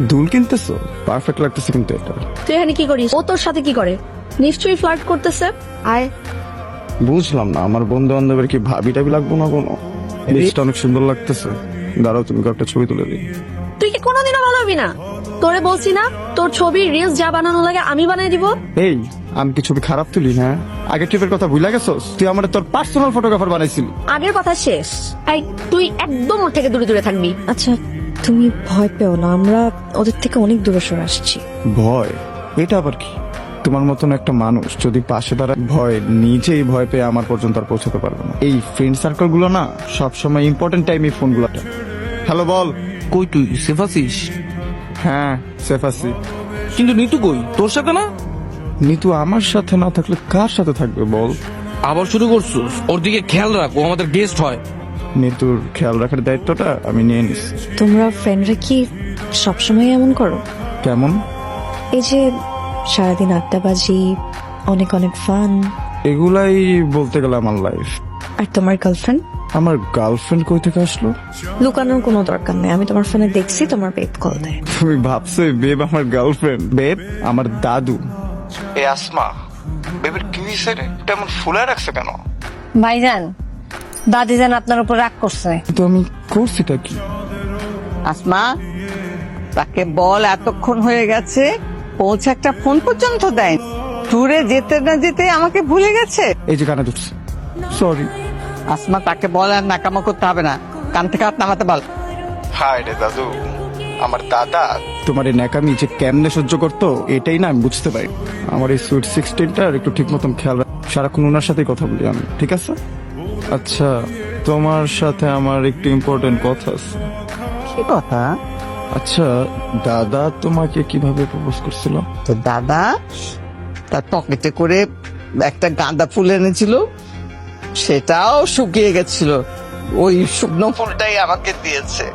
দুল কিনতেছো? পারফেক্ট লাগতেছে কিন্তু এটা। তুই এখানে কি করিস? ও তোর সাথে কি করে? নিশ্চয়ই ফ্লার্ট করতেছে। আয়। বুঝলাম না, আমার বন্ধু বান্ধবের কি ভাবি টাবি লাগবো না কোনো? লিস্টটা অনেক সুন্দর লাগতেছে, দাঁড়াও তুমি একটা ছবি তুলে দিই। তুই কি কোনোদিনও ভালো হবি না? তোরে বলছি না, তোর ছবি রিলস যা বানানো লাগে আমি বানাই দিব। এই, আমি কি ছবি খারাপ তুলি? হ্যাঁ, আগের ট্রিপের কথা ভুলে গেছস? তুই আমার তোর পার্সোনাল ফটোগ্রাফার বানাইছিলি। আগের কথা শেষ। এই তুই একদম ওর থেকে দূরে দূরে থাকবি। আচ্ছা তুমি ভয় পেও না, আমরা ওদের থেকে অনেক দূরে সরে আসছি। ভয়? এটা আবার কি? তোমার মতন একটা মানুষ যদি পাশে দাঁড়ায়, ভয় নিজেই ভয় পেয়ে আমার পর্যন্ত আর পৌঁছাতে পারবে না। এই ফ্রেন্ড সার্কেল গুলো না সবসময় ইম্পর্টেন্ট টাইম এই ফোন গুলাটা। হ্যালো বল। কই তুই সেফ আছিস? হ্যাঁ সেফ আছি। কিন্তু নিতু কই? তোর সাথে না? নিতু আমার সাথে না থাকলে কার সাথে থাকবে বল? আবার শুরু করছিস? ওর দিকে খেয়াল রাখ, ও আমাদের গেস্ট হয়। নিতুর খেয়াল রাখার দায়িত্বটা আমি নিয়ে নিচ্ছি। তোমরা ফ্রেন্ডরা কি সবসময় এমন করো? কেমন? এই যে সারাদিন আড্ডাবাজি, অনেক অনেক ফান। এগুলাই বলতে গেলে আমার লাইফ। আর তোমার গার্লফ্রেন্ড? আমার গার্লফ্রেন্ড কই থেকে আসলো? লুকানোর কোনো দরকার নেই, আমি তোমার ফোনে দেখছি তোমার বেব কল দেয়। তুমি ভাবছো বেব আমার গার্লফ্রেন্ড? বেব আমার দাদু। এ আসমা, বেবের কি হয়েছে রে? তেমন ফুলে রাখছে কেন? ভাইজান, দাদি যেন আপনার উপর রাগ করছে। কিন্তু আমি করছিটা কি? আসমা, তাকে বল এতক্ষণ হয়ে গেছে, পৌঁছে একটা ফোন পর্যন্ত দেয়। ট্যুরে যেতে না যেতে আমাকে ভুলে গেছে। এই যে কানে ধরছে, সরি। আসমা, তাকে বল আর নাকামা করতে হবে না, কান থেকে হাত নামাতে বল। হায় রে দাদু, আমার দাদা তোমার এই ন্যাকামি যে কেমনে সহ্য করতো এটাই না আমি বুঝতে পারি। আমার এই সুইট 16টার একটু ঠিক মতন খেয়াল রাখ। সারাক্ষণ ওনার সাথেই কথা বলি আমি, ঠিক আছে? আচ্ছা, তোমার সাথে আমার একটু ইম্পর্টেন্ট কথা আছে। কি কথা? আচ্ছা, দাদা তোমাকে কিভাবে প্রপোজ করছিল? তো দাদা তার পকেটে করে একটা গাঁদা ফুল এনেছিল, সেটাও শুকিয়ে গেছিল, ওই শুকনো ফুলটাই আমাকে দিয়েছে।